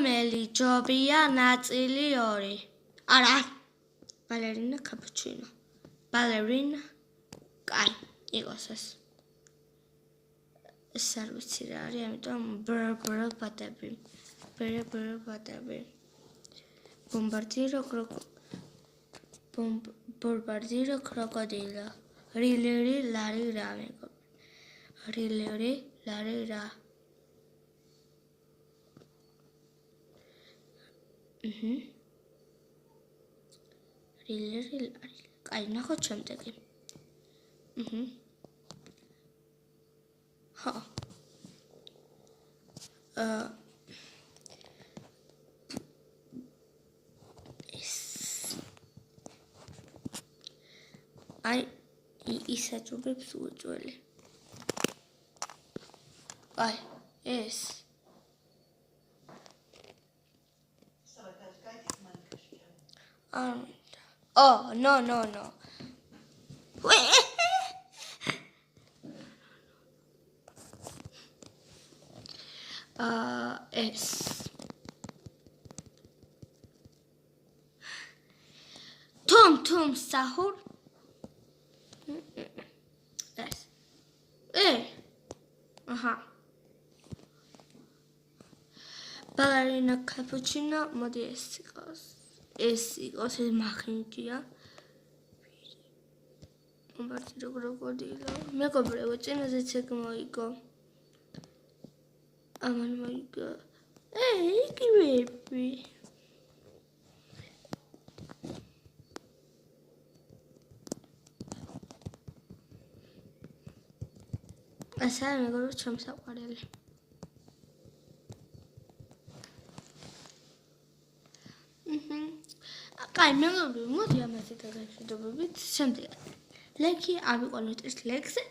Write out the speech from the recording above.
რომელი ჯობია ნაწილი 2? არა. ბალერინა კაპუჩინო. ბალერინა. კაი, იყოს ეს. ეს არ ვიცი რა არის, ამიტომ ბატები. ბატები. Bombardiro crocodilo. Rilleri lari ra მეგობ. Rilleri lari ra. Rilleri lari. კაი, ნახოთ შემდეგი. ხო. აი ისაჯობებს უძველი. აი ეს. Oh, no. ეს. Tum sahur. ეს. აჰა. Ballerina cappuccino, მოდი ეს იყოს. ეს მახინჯია. Bombardiro crocodilo. მეგობრებო, წინაზეც ეგ მოიგო. ამან მოიგო. იგივეები. ასე მეგობრებო, ჩემს საყვარელი. კაი, მეგობრებო, მოდი ამაზე გადავშედობებით. შემდეგ ლექი ავიყვანოთ ერთ ლექზე.